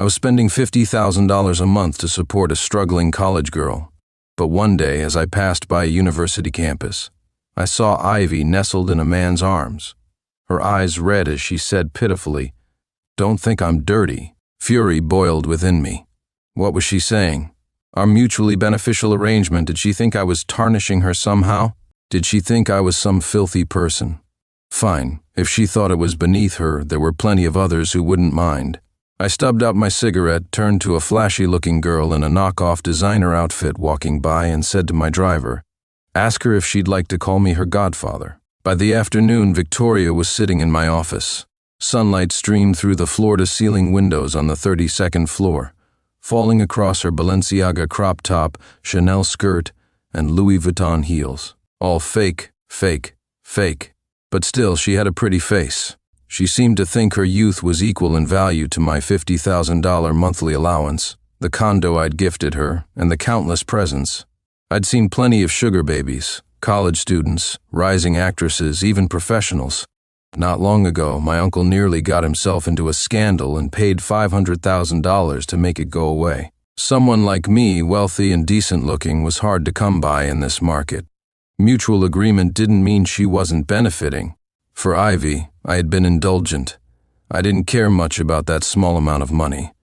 I was spending $50,000 a month to support a struggling college girl. But one day, as I passed by a university campus, I saw Ivy nestled in a man's arms. Her eyes red as she said pitifully, "Don't think I'm dirty." Fury boiled within me. What was she saying? Our mutually beneficial arrangement, did she think I was tarnishing her somehow? Did she think I was some filthy person? Fine, if she thought it was beneath her, there were plenty of others who wouldn't mind. I stubbed out my cigarette, turned to a flashy-looking girl in a knockoff designer outfit walking by and said to my driver, "Ask her if she'd like to call me her godfather." By the afternoon, Victoria was sitting in my office. Sunlight streamed through the floor-to-ceiling windows on the 32nd floor, falling across her Balenciaga crop top, Chanel skirt, and Louis Vuitton heels. All fake, fake, fake. But still, she had a pretty face. She seemed to think her youth was equal in value to my $50,000 monthly allowance, the condo I'd gifted her, and the countless presents. I'd seen plenty of sugar babies, college students, rising actresses, even professionals. Not long ago, my uncle nearly got himself into a scandal and paid $500,000 to make it go away. Someone like me, wealthy and decent-looking, was hard to come by in this market. Mutual agreement didn't mean she wasn't benefiting. For Ivy, I had been indulgent. I didn't care much about that small amount of money.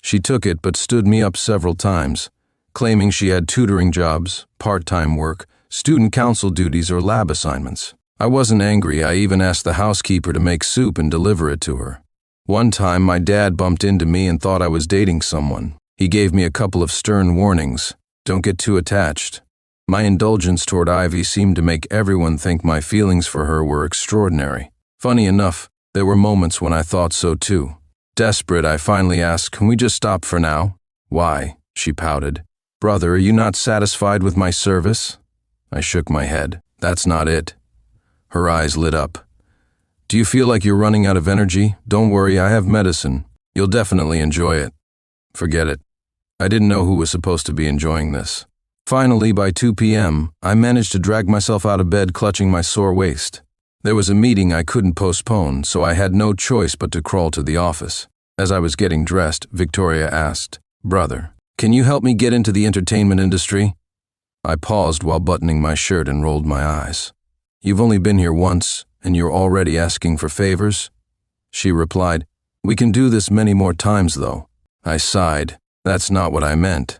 She took it but stood me up several times, claiming she had tutoring jobs, part-time work, student council duties, or lab assignments. I wasn't angry. I even asked the housekeeper to make soup and deliver it to her. One time, my dad bumped into me and thought I was dating someone. He gave me a couple of stern warnings. Don't get too attached. My indulgence toward Ivy seemed to make everyone think my feelings for her were extraordinary. Funny enough, there were moments when I thought so too. Desperate, I finally asked, "Can we just stop for now?" "Why?" she pouted. "Brother, are you not satisfied with my service?" I shook my head. "That's not it." Her eyes lit up. "Do you feel like you're running out of energy? Don't worry, I have medicine. You'll definitely enjoy it." Forget it. I didn't know who was supposed to be enjoying this. Finally, by 2 p.m., I managed to drag myself out of bed clutching my sore waist. There was a meeting I couldn't postpone, so I had no choice but to crawl to the office. As I was getting dressed, Victoria asked, "Brother, can you help me get into the entertainment industry?" I paused while buttoning my shirt and rolled my eyes. "You've only been here once, and you're already asking for favors?" She replied, "We can do this many more times, though." I sighed. That's not what I meant.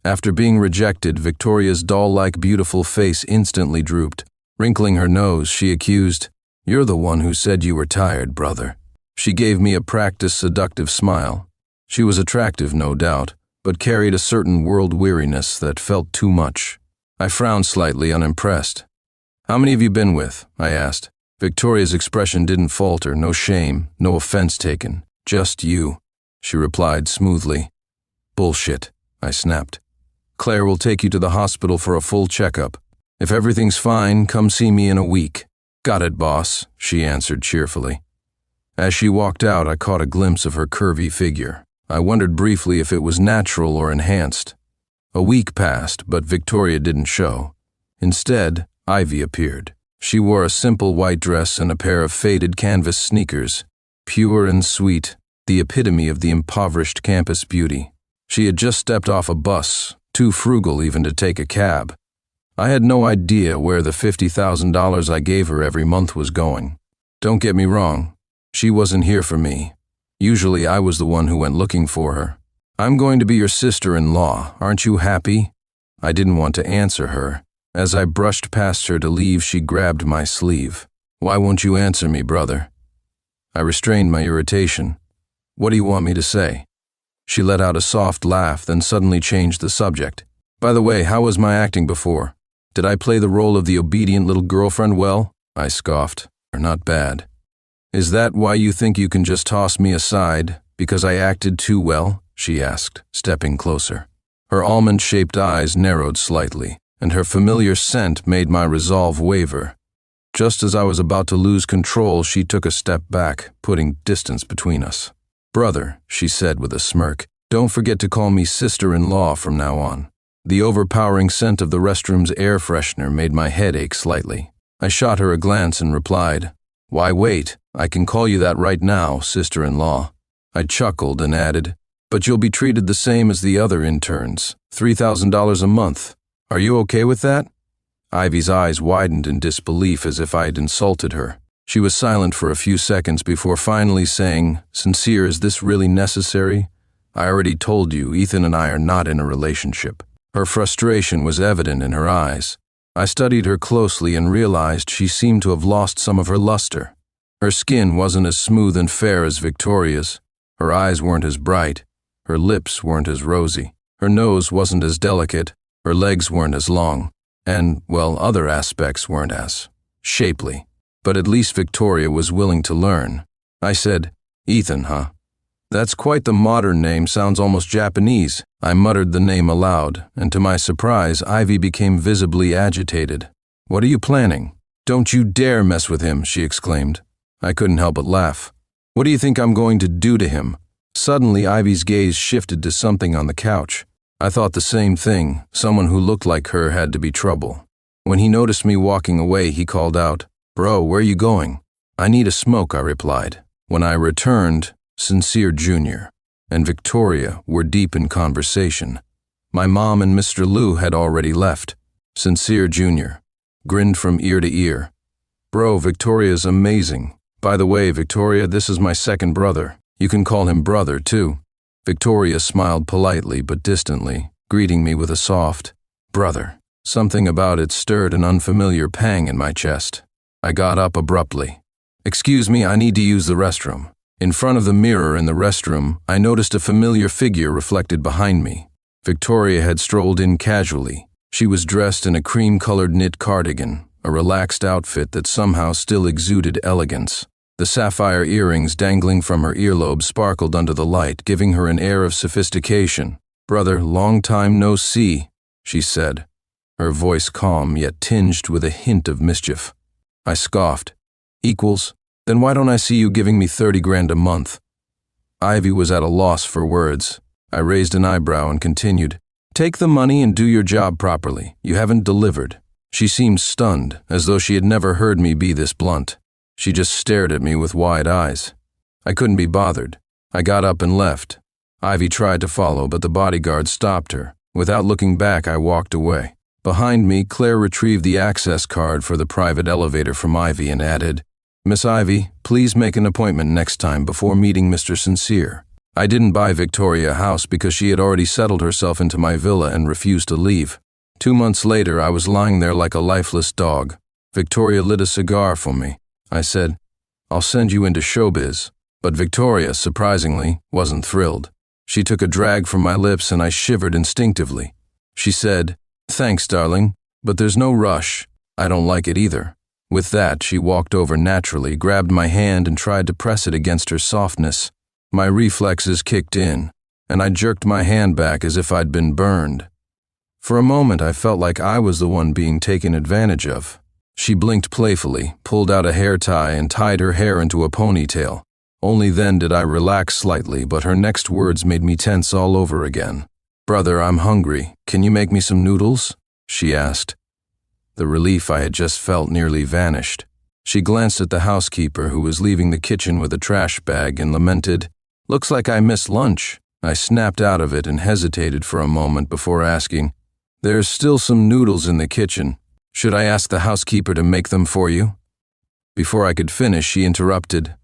After being rejected, Victoria's doll-like beautiful face instantly drooped. Wrinkling her nose, she accused, "You're the one who said you were tired, brother." She gave me a practiced seductive smile. She was attractive, no doubt, but carried a certain world weariness that felt too much. I frowned slightly, unimpressed. "How many have you been with?" I asked. Victoria's expression didn't falter, no shame, no offense taken. "Just you," she replied smoothly. "Bullshit," I snapped. "Claire will take you to the hospital for a full checkup. If everything's fine, come see me in a week." "Got it, boss," she answered cheerfully. As she walked out, I caught a glimpse of her curvy figure. I wondered briefly if it was natural or enhanced. A week passed, but Victoria didn't show. Instead, Ivy appeared. She wore a simple white dress and a pair of faded canvas sneakers, pure and sweet, the epitome of the impoverished campus beauty. She had just stepped off a bus, too frugal even to take a cab. I had no idea where the $50,000 I gave her every month was going. Don't get me wrong, she wasn't here for me. Usually I was the one who went looking for her. "I'm going to be your sister-in-law, aren't you happy?" I didn't want to answer her. As I brushed past her to leave, she grabbed my sleeve. "Why won't you answer me, brother?" I restrained my irritation. "What do you want me to say?" She let out a soft laugh, then suddenly changed the subject. "By the way, how was my acting before? Did I play the role of the obedient little girlfriend well?" I scoffed. "Not bad." "Is that why you think you can just toss me aside, because I acted too well?" she asked, stepping closer. Her almond-shaped eyes narrowed slightly, and her familiar scent made my resolve waver. Just as I was about to lose control, she took a step back, putting distance between us. "Brother," she said with a smirk, "don't forget to call me sister-in-law from now on." The overpowering scent of the restroom's air freshener made my head ache slightly. I shot her a glance and replied, "Why wait? I can call you that right now, sister-in-law." I chuckled and added, But you'll be treated the same as the other interns, $3,000 a month. Are you okay with that? Ivy's eyes widened in disbelief as if I had insulted her. She was silent for a few seconds before finally saying, "Sincere, is this really necessary? I already told you, Ethan and I are not in a relationship." Her frustration was evident in her eyes. I studied her closely and realized she seemed to have lost some of her luster. Her skin wasn't as smooth and fair as Victoria's. Her eyes weren't as bright. Her lips weren't as rosy. Her nose wasn't as delicate. Her legs weren't as long. And, well, other aspects weren't as shapely. But at least Victoria was willing to learn. I said, "Ethan, huh? That's quite the modern name, sounds almost Japanese." I muttered the name aloud, and to my surprise, Ivy became visibly agitated. "What are you planning?" "Don't you dare mess with him," she exclaimed. I couldn't help but laugh. "What do you think I'm going to do to him?" Suddenly, Ivy's gaze shifted to something on the couch. I thought the same thing. Someone who looked like her had to be trouble. When he noticed me walking away, he called out, "Bro, where you going?" "I need a smoke," I replied. When I returned, Sincere Jr. and Victoria were deep in conversation. My mom and Mr. Liu had already left. Sincere Jr. grinned from ear to ear. "Bro, Victoria's amazing. By the way, Victoria, this is my second brother. You can call him brother, too." Victoria smiled politely but distantly, greeting me with a soft, "Brother." Something about it stirred an unfamiliar pang in my chest. I got up abruptly. "Excuse me, I need to use the restroom." In front of the mirror in the restroom, I noticed a familiar figure reflected behind me. Victoria had strolled in casually. She was dressed in a cream-colored knit cardigan, a relaxed outfit that somehow still exuded elegance. The sapphire earrings dangling from her earlobe sparkled under the light, giving her an air of sophistication. "Brother, long time no see," she said, her voice calm yet tinged with a hint of mischief. I scoffed. "Equals? Then why don't I see you giving me 30 grand a month?" Ivy was at a loss for words. I raised an eyebrow and continued, "Take the money and do your job properly. You haven't delivered." She seemed stunned, as though she had never heard me be this blunt. She just stared at me with wide eyes. I couldn't be bothered. I got up and left. Ivy tried to follow, but the bodyguard stopped her. Without looking back, I walked away. Behind me, Claire retrieved the access card for the private elevator from Ivy and added, "Miss Ivy, please make an appointment next time before meeting Mr. Sincere." I didn't buy Victoria a house because she had already settled herself into my villa and refused to leave. 2 months later, I was lying there like a lifeless dog. Victoria lit a cigar for me. I said, "I'll send you into showbiz." But Victoria, surprisingly, wasn't thrilled. She took a drag from my lips and I shivered instinctively. She said, "Thanks, darling, but there's no rush. I don't like it either." With that, she walked over naturally, grabbed my hand and tried to press it against her softness. My reflexes kicked in, and I jerked my hand back as if I'd been burned. For a moment, I felt like I was the one being taken advantage of. She blinked playfully, pulled out a hair tie and tied her hair into a ponytail. Only then did I relax slightly, but her next words made me tense all over again. "Brother, I'm hungry. Can you make me some noodles?" she asked. The relief I had just felt nearly vanished. She glanced at the housekeeper who was leaving the kitchen with a trash bag and lamented, "Looks like I missed lunch." I snapped out of it and hesitated for a moment before asking, "There's still some noodles in the kitchen. Should I ask the housekeeper to make them for you?" Before I could finish, she interrupted,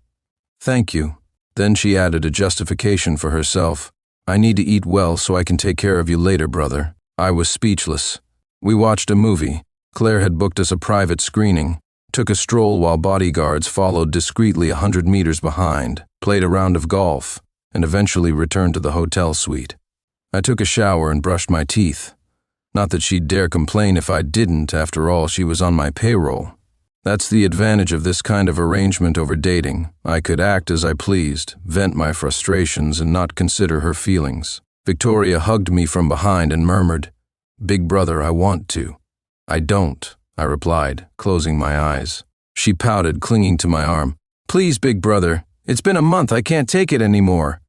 "Thank you." Then she added a justification for herself. "I need to eat well so I can take care of you later, brother." I was speechless. We watched a movie. Claire had booked us a private screening, took a stroll while bodyguards followed discreetly 100 meters behind, played a round of golf, and eventually returned to the hotel suite. I took a shower and brushed my teeth. Not that she'd dare complain if I didn't, after all, she was on my payroll. That's the advantage of this kind of arrangement over dating. I could act as I pleased, vent my frustrations, and not consider her feelings. Victoria hugged me from behind and murmured, "Big brother, I want to." "I don't," I replied, closing my eyes. She pouted, clinging to my arm. "Please, big brother. It's been a month. I can't take it anymore."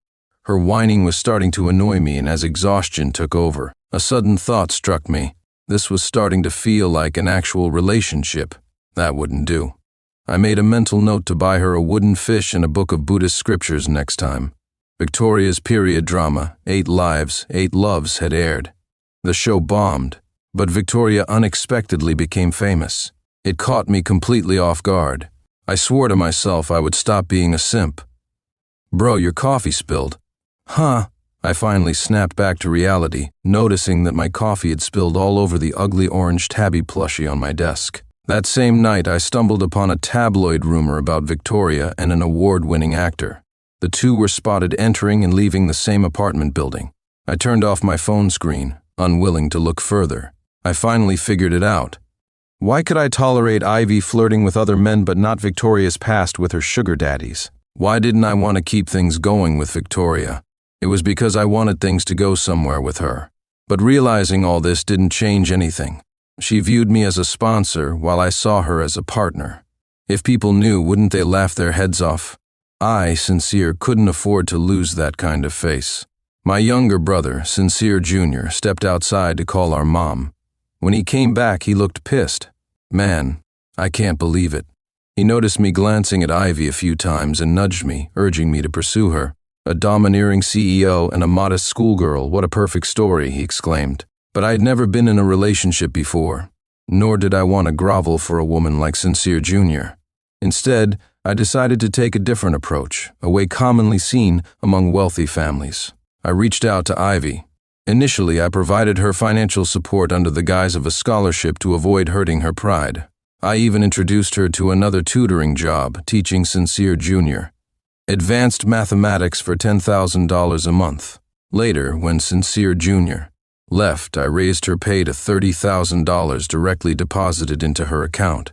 Her whining was starting to annoy me, and as exhaustion took over, a sudden thought struck me. This was starting to feel like an actual relationship. That wouldn't do. I made a mental note to buy her a wooden fish and a book of Buddhist scriptures next time. Victoria's period drama, 8 Lives, 8 Loves, had aired. The show bombed, but Victoria unexpectedly became famous. It caught me completely off guard. I swore to myself I would stop being a simp. "Bro, your coffee spilled." "Huh?" I finally snapped back to reality, noticing that my coffee had spilled all over the ugly orange tabby plushie on my desk. That same night, I stumbled upon a tabloid rumor about Victoria and an award-winning actor. The two were spotted entering and leaving the same apartment building. I turned off my phone screen, unwilling to look further. I finally figured it out. Why could I tolerate Ivy flirting with other men but not Victoria's past with her sugar daddies? Why didn't I want to keep things going with Victoria? It was because I wanted things to go somewhere with her. But realizing all this didn't change anything. She viewed me as a sponsor while I saw her as a partner. If people knew, wouldn't they laugh their heads off? I, Sincere, couldn't afford to lose that kind of face. My younger brother, Sincere Jr., stepped outside to call our mom. When he came back, he looked pissed. Man, I can't believe it. He noticed me glancing at Ivy a few times and nudged me, urging me to pursue her. "A domineering CEO and a modest schoolgirl, what a perfect story," he exclaimed. But I had never been in a relationship before, nor did I want to grovel for a woman like Sincere Jr. Instead, I decided to take a different approach, a way commonly seen among wealthy families. I reached out to Ivy. Initially, I provided her financial support under the guise of a scholarship to avoid hurting her pride. I even introduced her to another tutoring job, teaching Sincere Jr. advanced mathematics for $10,000 a month. Later, when Sincere Jr. left, I raised her pay to $30,000 directly deposited into her account.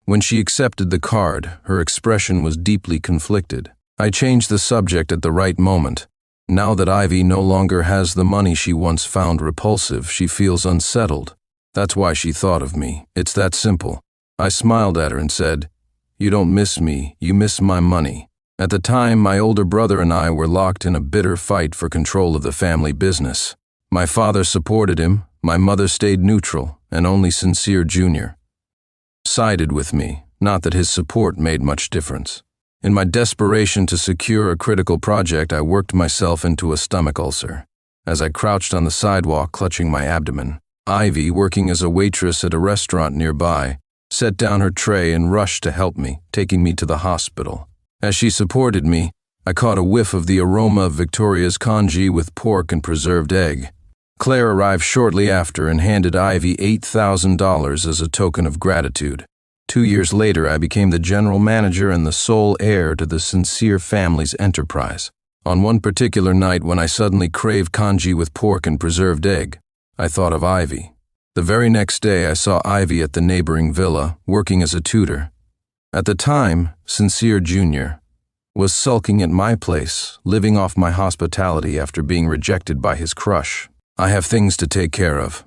When she accepted the card, her expression was deeply conflicted. I changed the subject at the right moment. Now that Ivy no longer has the money she once found repulsive, she feels unsettled. That's why she thought of me. It's that simple. I smiled at her and said, "You don't miss me, you miss my money." At the time, my older brother and I were locked in a bitter fight for control of the family business. My father supported him, my mother stayed neutral, and only Sincere Jr. sided with me, not that his support made much difference. In my desperation to secure a critical project, I worked myself into a stomach ulcer. As I crouched on the sidewalk clutching my abdomen, Ivy, working as a waitress at a restaurant nearby, set down her tray and rushed to help me, taking me to the hospital. As she supported me, I caught a whiff of the aroma of Victoria's congee with pork and preserved egg. Claire arrived shortly after and handed Ivy $8,000 as a token of gratitude. 2 years later, I became the general manager and the sole heir to the Sincere family's enterprise. On one particular night when I suddenly craved congee with pork and preserved egg, I thought of Ivy. The very next day, I saw Ivy at the neighboring villa, working as a tutor. At the time, Sincere Jr. was sulking at my place, living off my hospitality after being rejected by his crush. "I have things to take care of."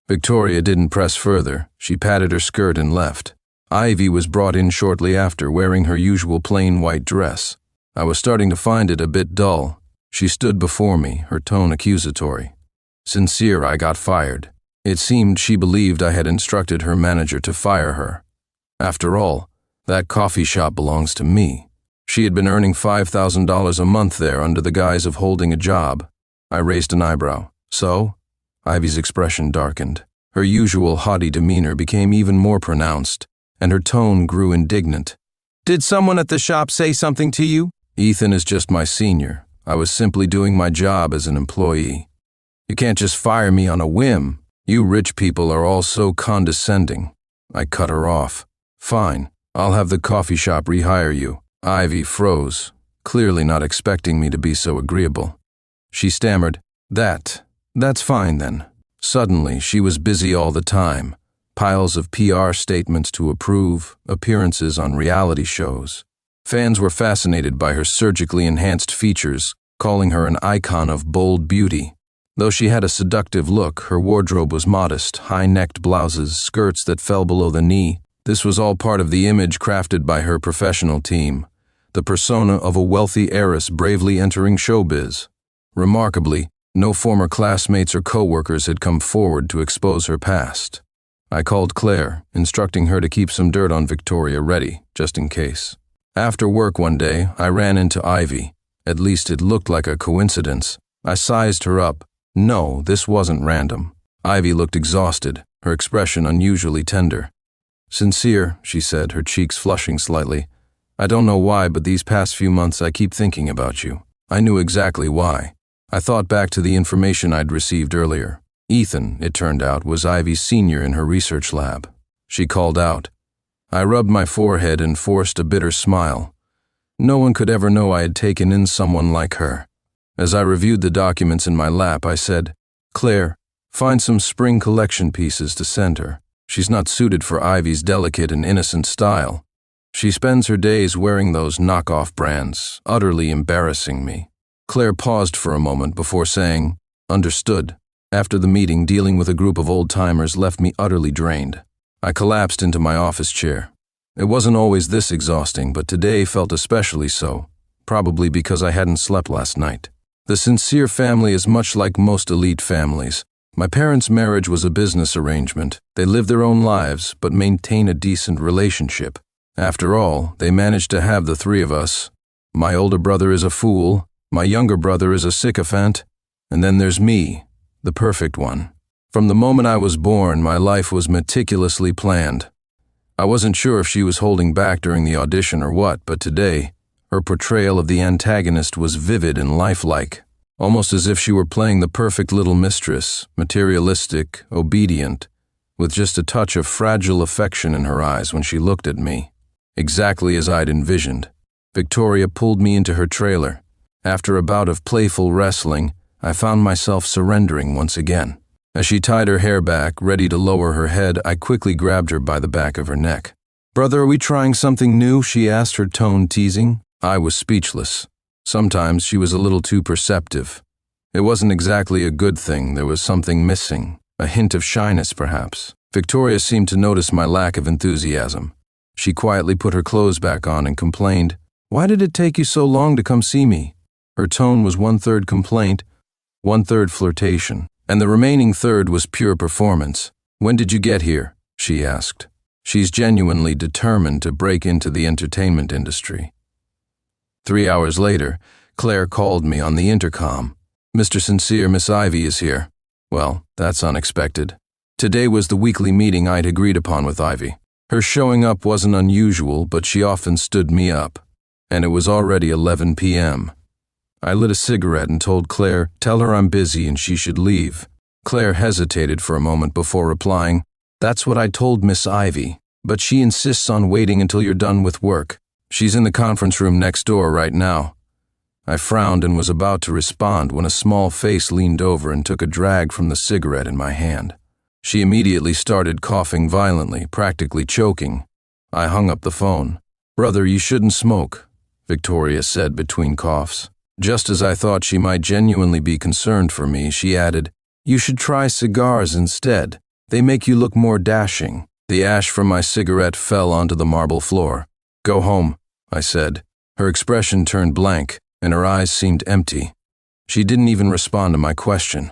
Victoria didn't press further. She patted her skirt and left. Ivy was brought in shortly after, wearing her usual plain white dress. I was starting to find it a bit dull. She stood before me, her tone accusatory. Sincere, I got fired. It seemed she believed I had instructed her manager to fire her. After all, that coffee shop belongs to me. She had been earning $5,000 a month there under the guise of holding a job. I raised an eyebrow. "So?" Ivy's expression darkened. Her usual haughty demeanor became even more pronounced, and her tone grew indignant. "Did someone at the shop say something to you?" "Ethan is just my senior. I was simply doing my job as an employee. You can't just fire me on a whim. You rich people are all so condescending." I cut her off. "Fine. I'll have the coffee shop rehire you." Ivy froze, clearly not expecting me to be so agreeable. She stammered, That's fine then." Suddenly, she was busy all the time. Piles of PR statements to approve, appearances on reality shows. Fans were fascinated by her surgically enhanced features, calling her an icon of bold beauty. Though she had a seductive look, her wardrobe was modest, high-necked blouses, skirts that fell below the knee. This was all part of the image crafted by her professional team, the persona of a wealthy heiress bravely entering showbiz. Remarkably, no former classmates or co-workers had come forward to expose her past. I called Claire, instructing her to keep some dirt on Victoria ready, just in case. After work one day, I ran into Ivy. At least it looked like a coincidence. I sized her up. No, this wasn't random. Ivy looked exhausted, her expression unusually tender. "Sincere," she said, her cheeks flushing slightly. "I don't know why, but these past few months I keep thinking about you." I knew exactly why. I thought back to the information I'd received earlier. Ethan, it turned out, was Ivy's senior in her research lab. She called out. I rubbed my forehead and forced a bitter smile. No one could ever know I had taken in someone like her. As I reviewed the documents in my lap, I said, "Claire, find some spring collection pieces to send her. She's not suited for Ivy's delicate and innocent style. She spends her days wearing those knockoff brands, utterly embarrassing me." Claire paused for a moment before saying, "Understood." After the meeting, dealing with a group of old-timers left me utterly drained. I collapsed into my office chair. It wasn't always this exhausting, but today felt especially so, probably because I hadn't slept last night. The Sincere family is much like most elite families. My parents' marriage was a business arrangement. They live their own lives, but maintain a decent relationship. After all, they managed to have the three of us. My older brother is a fool, my younger brother is a sycophant, and then there's me, the perfect one. From the moment I was born, my life was meticulously planned. I wasn't sure if she was holding back during the audition or what, but today, her portrayal of the antagonist was vivid and lifelike, almost as if she were playing the perfect little mistress, materialistic, obedient, with just a touch of fragile affection in her eyes when she looked at me. Exactly as I'd envisioned. Victoria pulled me into her trailer. After a bout of playful wrestling, I found myself surrendering once again. As she tied her hair back, ready to lower her head, I quickly grabbed her by the back of her neck. "Brother, are we trying something new?" she asked, her tone teasing. I was speechless. Sometimes she was a little too perceptive. It wasn't exactly a good thing. There was something missing, a hint of shyness perhaps. Victoria seemed to notice my lack of enthusiasm. She quietly put her clothes back on and complained, "Why did it take you so long to come see me?" Her tone was 1/3 complaint, 1/3 flirtation, and the remaining third was pure performance. "When did you get here?" she asked. She's genuinely determined to break into the entertainment industry. 3 hours later, Claire called me on the intercom. "Mr. Sincere, Miss Ivy is here." Well, that's unexpected. Today was the weekly meeting I'd agreed upon with Ivy. Her showing up wasn't unusual, but she often stood me up. And it was already 11 p.m. I lit a cigarette and told Claire, "Tell her I'm busy and she should leave." Claire hesitated for a moment before replying, "That's what I told Miss Ivy, but she insists on waiting until you're done with work. She's in the conference room next door right now." I frowned and was about to respond when a small face leaned over and took a drag from the cigarette in my hand. She immediately started coughing violently, practically choking. I hung up the phone. "Brother, you shouldn't smoke," Victoria said between coughs. Just as I thought she might genuinely be concerned for me, she added, "You should try cigars instead. They make you look more dashing." The ash from my cigarette fell onto the marble floor. "Go home," I said. Her expression turned blank, and her eyes seemed empty. She didn't even respond to my question.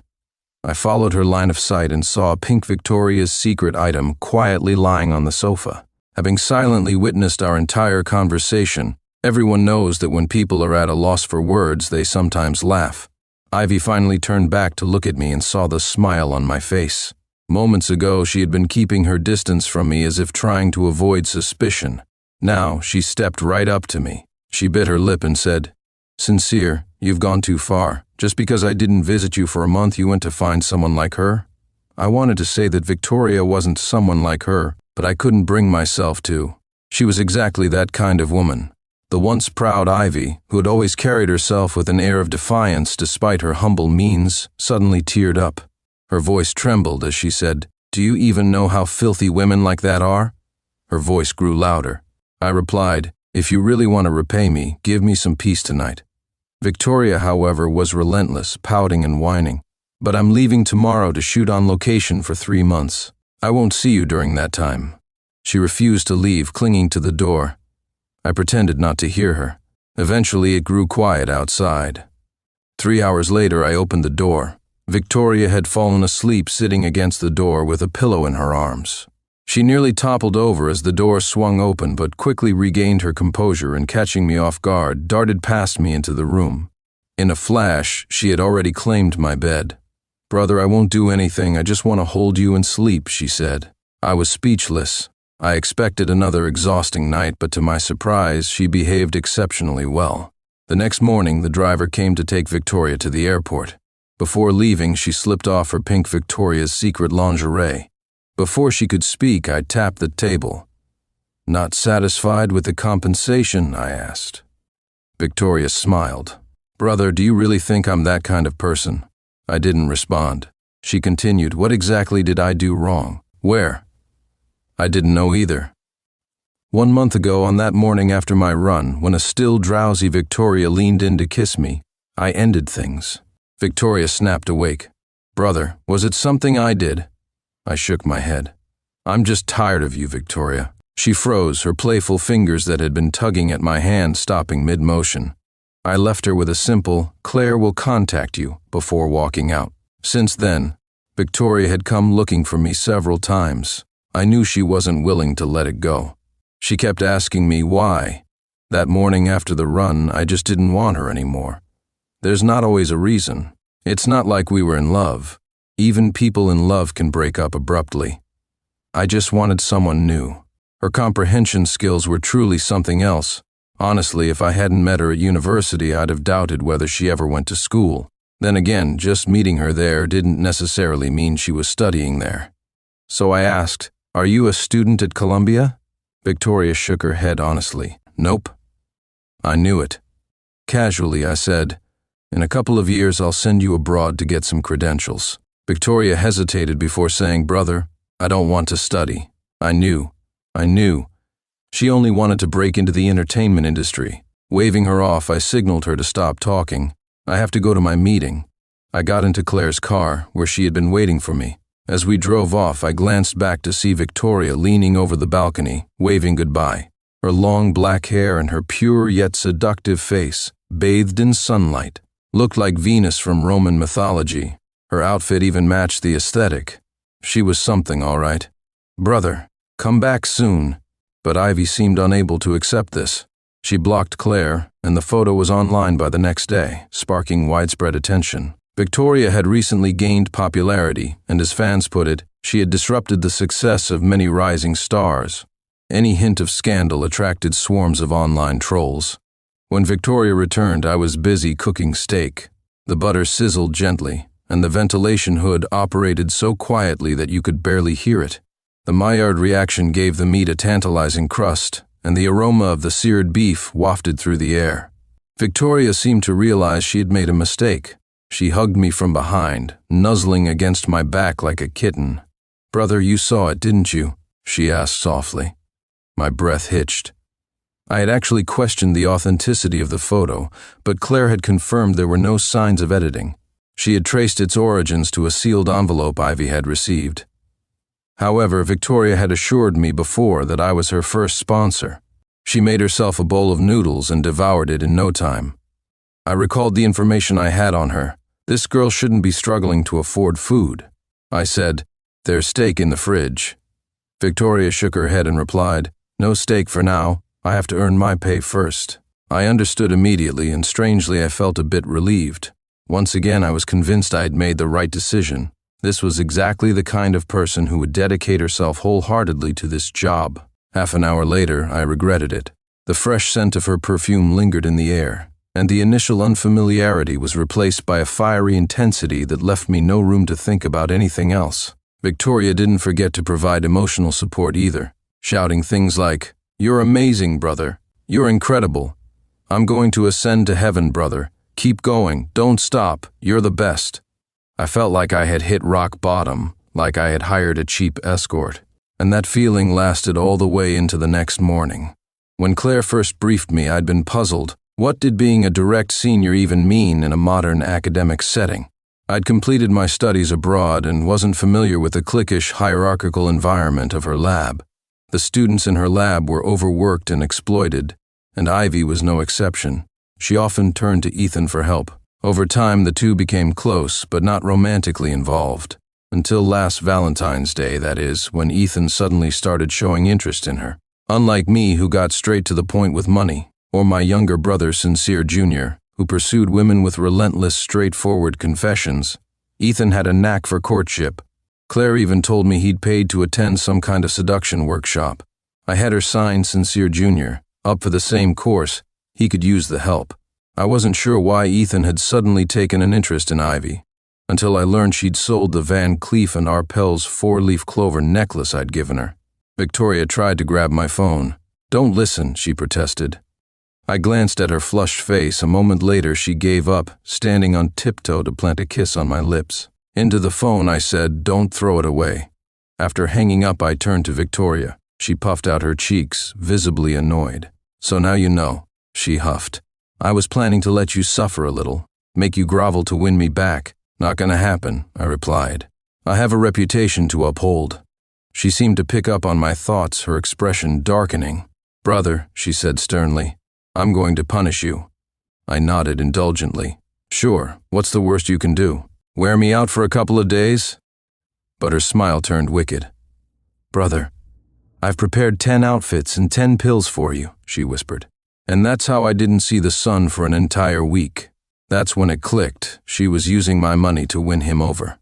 I followed her line of sight and saw a pink Victoria's Secret item quietly lying on the sofa. Having silently witnessed our entire conversation, everyone knows that when people are at a loss for words, they sometimes laugh. Ivy finally turned back to look at me and saw the smile on my face. Moments ago, she had been keeping her distance from me as if trying to avoid suspicion. Now, she stepped right up to me. She bit her lip and said, "Sincere, you've gone too far. Just because I didn't visit you for a month, you went to find someone like her?" I wanted to say that Victoria wasn't someone like her, but I couldn't bring myself to. She was exactly that kind of woman. The once proud Ivy, who had always carried herself with an air of defiance despite her humble means, suddenly teared up. Her voice trembled as she said, "Do you even know how filthy women like that are?" Her voice grew louder. I replied, "If you really want to repay me, give me some peace tonight." Victoria, however, was relentless, pouting and whining. "But I'm leaving tomorrow to shoot on location for 3 months. I won't see you during that time." She refused to leave, clinging to the door. I pretended not to hear her. Eventually, it grew quiet outside. 3 hours later, I opened the door. Victoria had fallen asleep sitting against the door with a pillow in her arms. She nearly toppled over as the door swung open, but quickly regained her composure and, catching me off guard, darted past me into the room. In a flash, she had already claimed my bed. "Brother, I won't do anything, I just want to hold you and sleep," she said. I was speechless. I expected another exhausting night, but to my surprise, she behaved exceptionally well. The next morning, the driver came to take Victoria to the airport. Before leaving, she slipped off her pink Victoria's Secret lingerie. Before she could speak, I tapped the table. "Not satisfied with the compensation?" I asked. Victoria smiled. "Brother, do you really think I'm that kind of person?" I didn't respond. She continued, "What exactly did I do wrong? Where?" I didn't know either. 1 month ago, on that morning after my run, when a still drowsy Victoria leaned in to kiss me, I ended things. Victoria snapped awake. "Brother, was it something I did?" I shook my head. "I'm just tired of you, Victoria." She froze, her playful fingers that had been tugging at my hand stopping mid-motion. I left her with a simple, "Claire will contact you," before walking out. Since then, Victoria had come looking for me several times. I knew she wasn't willing to let it go. She kept asking me why. That morning after the run, I just didn't want her anymore. There's not always a reason. It's not like we were in love. Even people in love can break up abruptly. I just wanted someone new. Her comprehension skills were truly something else. Honestly, if I hadn't met her at university, I'd have doubted whether she ever went to school. Then again, just meeting her there didn't necessarily mean she was studying there. So I asked, "Are you a student at Columbia?" Victoria shook her head honestly. "Nope." I knew it. Casually, I said, "In a couple of years, I'll send you abroad to get some credentials." Victoria hesitated before saying, "Brother, I don't want to study." I knew. She only wanted to break into the entertainment industry. Waving her off, I signaled her to stop talking. "I have to go to my meeting." I got into Claire's car, where she had been waiting for me. As we drove off, I glanced back to see Victoria leaning over the balcony, waving goodbye. Her long black hair and her pure yet seductive face, bathed in sunlight, looked like Venus from Roman mythology. Her outfit even matched the aesthetic. She was something, all right. "Brother, come back soon." But Ivy seemed unable to accept this. She blocked Claire, and the photo was online by the next day, sparking widespread attention. Victoria had recently gained popularity, and as fans put it, she had disrupted the success of many rising stars. Any hint of scandal attracted swarms of online trolls. When Victoria returned, I was busy cooking steak. The butter sizzled gently, and the ventilation hood operated so quietly that you could barely hear it. The Maillard reaction gave the meat a tantalizing crust, and the aroma of the seared beef wafted through the air. Victoria seemed to realize she had made a mistake. She hugged me from behind, nuzzling against my back like a kitten. "Brother, you saw it, didn't you?" she asked softly. My breath hitched. I had actually questioned the authenticity of the photo, but Claire had confirmed there were no signs of editing. She had traced its origins to a sealed envelope Ivy had received. However, Victoria had assured me before that I was her first sponsor. She made herself a bowl of noodles and devoured it in no time. I recalled the information I had on her. This girl shouldn't be struggling to afford food. I said, "There's steak in the fridge." Victoria shook her head and replied, "No steak for now. I have to earn my pay first." I understood immediately, and strangely I felt a bit relieved. Once again, I was convinced I had made the right decision. This was exactly the kind of person who would dedicate herself wholeheartedly to this job. Half an hour later, I regretted it. The fresh scent of her perfume lingered in the air, and the initial unfamiliarity was replaced by a fiery intensity that left me no room to think about anything else. Victoria didn't forget to provide emotional support either, shouting things like, "You're amazing, brother. You're incredible. I'm going to ascend to heaven, brother. Keep going. Don't stop. You're the best." I felt like I had hit rock bottom, like I had hired a cheap escort, and that feeling lasted all the way into the next morning. When Claire first briefed me, I'd been puzzled. What did being a direct senior even mean in a modern academic setting? I'd completed my studies abroad and wasn't familiar with the cliquish, hierarchical environment of her lab. The students in her lab were overworked and exploited, and Ivy was no exception. She often turned to Ethan for help. Over time, the two became close, but not romantically involved. Until last Valentine's Day, that is, when Ethan suddenly started showing interest in her. Unlike me, who got straight to the point with money, or my younger brother, Sincere Jr., who pursued women with relentless, straightforward confessions, Ethan had a knack for courtship. Claire even told me he'd paid to attend some kind of seduction workshop. I had her sign Sincere Jr., up for the same course. He could use the help. I wasn't sure why Ethan had suddenly taken an interest in Ivy, until I learned she'd sold the Van Cleef & Arpels 4-leaf clover necklace I'd given her. Victoria tried to grab my phone. "Don't listen," she protested. I glanced at her flushed face. A moment later, she gave up, standing on tiptoe to plant a kiss on my lips. Into the phone, I said, "Don't throw it away." After hanging up, I turned to Victoria. She puffed out her cheeks, visibly annoyed. "So now you know," she huffed. "I was planning to let you suffer a little, make you grovel to win me back. Not gonna happen," I replied. "I have a reputation to uphold." She seemed to pick up on my thoughts, her expression darkening. "Brother," she said sternly, "I'm going to punish you." I nodded indulgently. "Sure, what's the worst you can do? Wear me out for a couple of days?" But her smile turned wicked. "Brother, I've prepared 10 outfits and 10 pills for you," she whispered. And that's how I didn't see the sun for an entire week. That's when it clicked. She was using my money to win him over.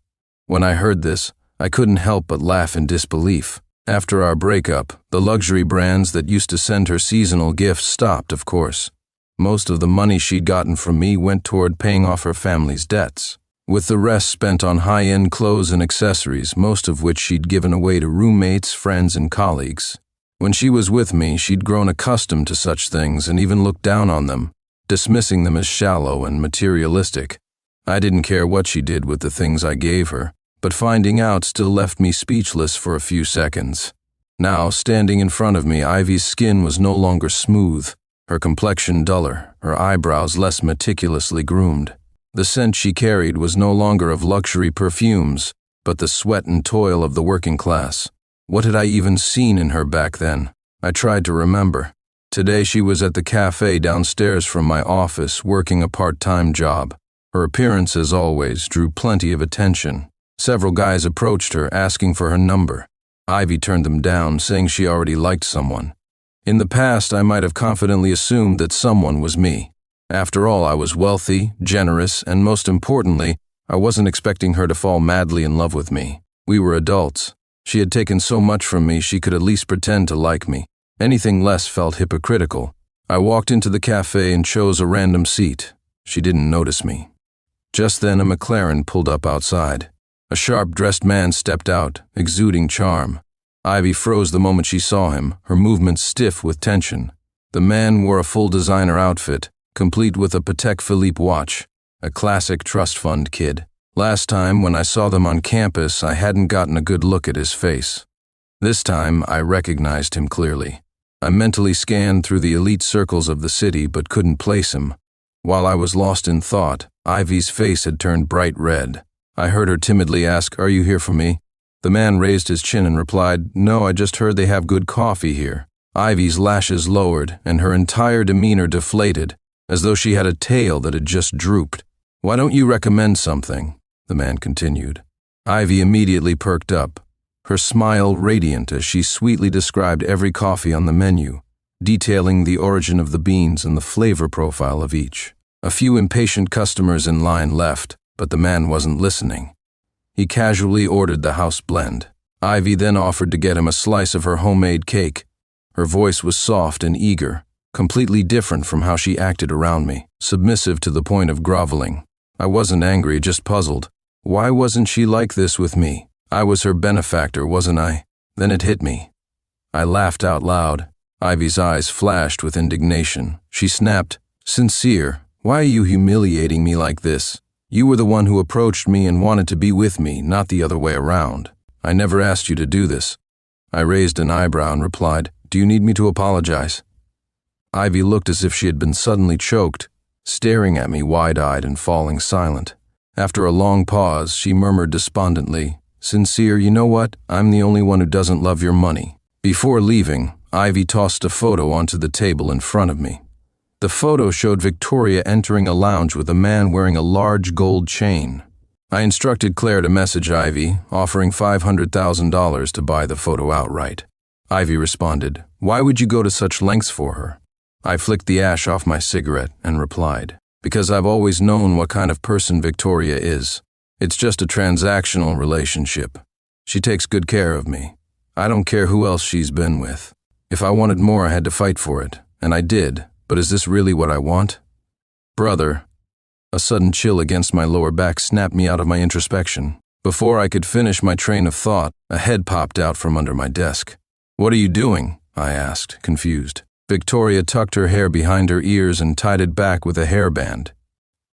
When I heard this, I couldn't help but laugh in disbelief. After our breakup, the luxury brands that used to send her seasonal gifts stopped, of course. Most of the money she'd gotten from me went toward paying off her family's debts, with the rest spent on high-end clothes and accessories, most of which she'd given away to roommates, friends, and colleagues. When she was with me, she'd grown accustomed to such things and even looked down on them, dismissing them as shallow and materialistic. I didn't care what she did with the things I gave her, but finding out still left me speechless for a few seconds. Now, standing in front of me, Ivy's skin was no longer smooth, her complexion duller, her eyebrows less meticulously groomed. The scent she carried was no longer of luxury perfumes, but the sweat and toil of the working class. What had I even seen in her back then? I tried to remember. Today she was at the cafe downstairs from my office, working a part-time job. Her appearance, as always, drew plenty of attention. Several guys approached her, asking for her number. Ivy turned them down, saying she already liked someone. In the past, I might have confidently assumed that someone was me. After all, I was wealthy, generous, and most importantly, I wasn't expecting her to fall madly in love with me. We were adults. She had taken so much from me she could at least pretend to like me. Anything less felt hypocritical. I walked into the cafe and chose a random seat. She didn't notice me. Just then, a McLaren pulled up outside. A sharp-dressed man stepped out, exuding charm. Ivy froze the moment she saw him, her movements stiff with tension. The man wore a full designer outfit, complete with a Patek Philippe watch, a classic trust fund kid. Last time, when I saw them on campus, I hadn't gotten a good look at his face. This time, I recognized him clearly. I mentally scanned through the elite circles of the city but couldn't place him. While I was lost in thought, Ivy's face had turned bright red. I heard her timidly ask, "Are you here for me?" The man raised his chin and replied, "No, I just heard they have good coffee here." Ivy's lashes lowered and her entire demeanor deflated, as though she had a tail that had just drooped. "Why don't you recommend something?" the man continued. Ivy immediately perked up, her smile radiant as she sweetly described every coffee on the menu, detailing the origin of the beans and the flavor profile of each. A few impatient customers in line left, but the man wasn't listening. He casually ordered the house blend. Ivy then offered to get him a slice of her homemade cake. Her voice was soft and eager, completely different from how she acted around me, submissive to the point of groveling. I wasn't angry, just puzzled. Why wasn't she like this with me? I was her benefactor, wasn't I? Then it hit me. I laughed out loud. Ivy's eyes flashed with indignation. She snapped, "Sincere, why are you humiliating me like this? You were the one who approached me and wanted to be with me, not the other way around. I never asked you to do this." I raised an eyebrow and replied, "Do you need me to apologize?" Ivy looked as if she had been suddenly choked, staring at me wide-eyed and falling silent. After a long pause, she murmured despondently, "Sincere, you know what? I'm the only one who doesn't love your money." Before leaving, Ivy tossed a photo onto the table in front of me. The photo showed Victoria entering a lounge with a man wearing a large gold chain. I instructed Claire to message Ivy, offering $500,000 to buy the photo outright. Ivy responded, "Why would you go to such lengths for her?" I flicked the ash off my cigarette and replied, "Because I've always known what kind of person Victoria is. It's just a transactional relationship. She takes good care of me. I don't care who else she's been with. If I wanted more, I had to fight for it, and I did, but is this really what I want?" "Brother." A sudden chill against my lower back snapped me out of my introspection. Before I could finish my train of thought, a head popped out from under my desk. "What are you doing?" I asked, confused. Victoria tucked her hair behind her ears and tied it back with a hairband.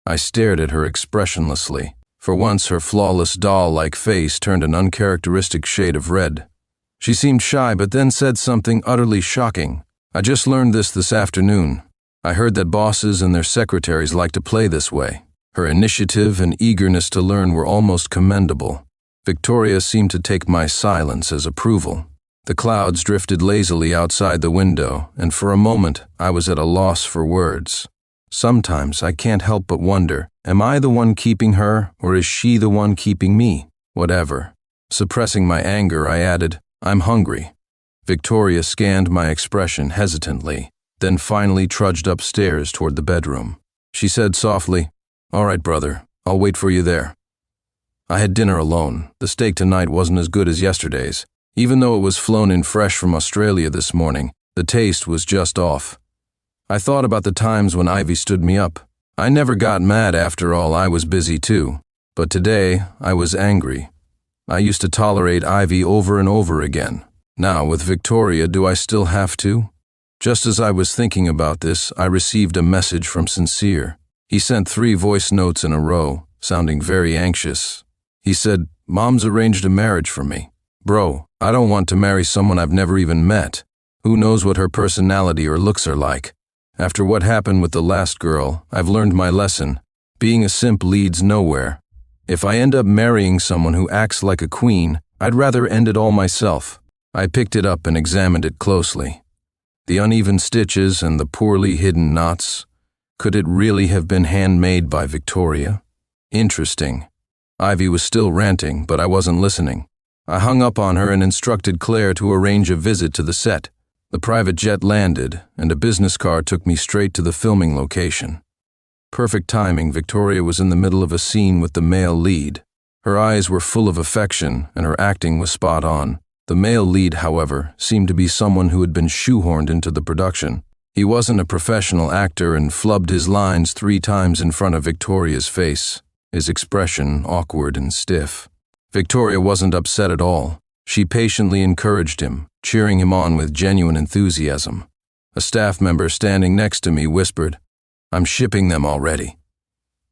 I stared at her expressionlessly. For once, her flawless doll-like face turned an uncharacteristic shade of red. She seemed shy, but then said something utterly shocking. "I just learned this afternoon. I heard that bosses and their secretaries like to play this way." Her initiative and eagerness to learn were almost commendable. Victoria seemed to take my silence as approval. The clouds drifted lazily outside the window, and for a moment I was at a loss for words. Sometimes I can't help but wonder, am I the one keeping her, or is she the one keeping me? Whatever. Suppressing my anger, I added, "I'm hungry." Victoria scanned my expression hesitantly, then finally trudged upstairs toward the bedroom. She said softly, "All right, brother, I'll wait for you there." I had dinner alone. The steak tonight wasn't as good as yesterday's. Even though it was flown in fresh from Australia this morning, the taste was just off. I thought about the times when Ivy stood me up. I never got mad, after all, I was busy too. But today, I was angry. I used to tolerate Ivy over and over again. Now, with Victoria, do I still have to? Just as I was thinking about this, I received a message from Sincere. He sent 3 voice notes in a row, sounding very anxious. He said, "Mom's arranged a marriage for me. Bro, I don't want to marry someone I've never even met. Who knows what her personality or looks are like? After what happened with the last girl, I've learned my lesson. Being a simp leads nowhere. If I end up marrying someone who acts like a queen, I'd rather end it all myself." I picked it up and examined it closely. The uneven stitches and the poorly hidden knots. Could it really have been handmade by Victoria? Interesting. Ivy was still ranting, but I wasn't listening. I hung up on her and instructed Claire to arrange a visit to the set. The private jet landed, and a business car took me straight to the filming location. Perfect timing, Victoria was in the middle of a scene with the male lead. Her eyes were full of affection, and her acting was spot on. The male lead, however, seemed to be someone who had been shoehorned into the production. He wasn't a professional actor and flubbed his lines 3 times in front of Victoria's face, his expression awkward and stiff. Victoria wasn't upset at all. She patiently encouraged him, cheering him on with genuine enthusiasm. A staff member standing next to me whispered, "I'm shipping them already."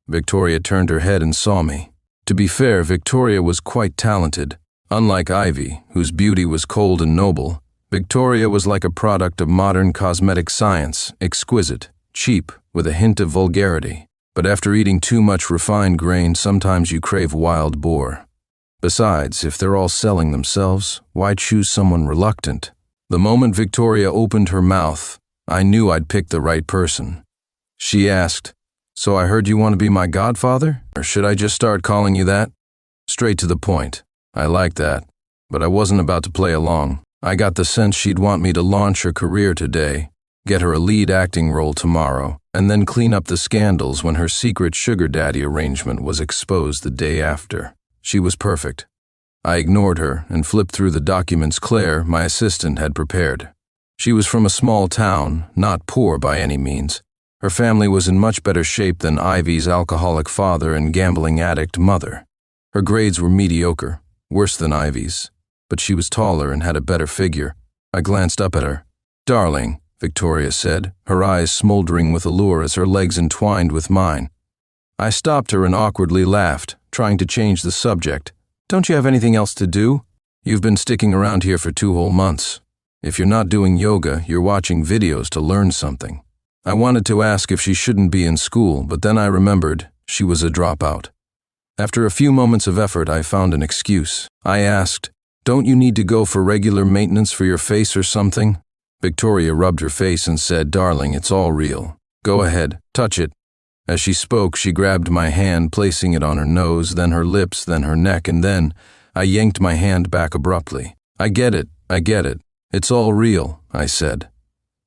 Victoria turned her head and saw me. To be fair, Victoria was quite talented. Unlike Ivy, whose beauty was cold and noble, Victoria was like a product of modern cosmetic science, exquisite, cheap, with a hint of vulgarity. But after eating too much refined grain, sometimes you crave wild boar. Besides, if they're all selling themselves, why choose someone reluctant? The moment Victoria opened her mouth, I knew I'd picked the right person. She asked, "So I heard you want to be my godfather? Or should I just start calling you that?" Straight to the point. I liked that, but I wasn't about to play along. I got the sense she'd want me to launch her career today, get her a lead acting role tomorrow, and then clean up the scandals when her secret sugar daddy arrangement was exposed the day after. She was perfect. I ignored her and flipped through the documents Claire, my assistant, had prepared. She was from a small town, not poor by any means. Her family was in much better shape than Ivy's alcoholic father and gambling addict mother. Her grades were mediocre, worse than Ivy's, but she was taller and had a better figure. I glanced up at her. "Darling," Victoria said, her eyes smoldering with allure as her legs entwined with mine. I stopped her and awkwardly laughed, trying to change the subject. "Don't you have anything else to do? You've been sticking around here for 2 whole months. If you're not doing yoga, you're watching videos to learn something." I wanted to ask if she shouldn't be in school, but then I remembered she was a dropout. After a few moments of effort, I found an excuse. I asked, "Don't you need to go for regular maintenance for your face or something?" Victoria rubbed her face and said, "Darling, it's all real. Go ahead, touch it." As she spoke, she grabbed my hand, placing it on her nose, then her lips, then her neck, and then I yanked my hand back abruptly. I get it. It's all real, I said.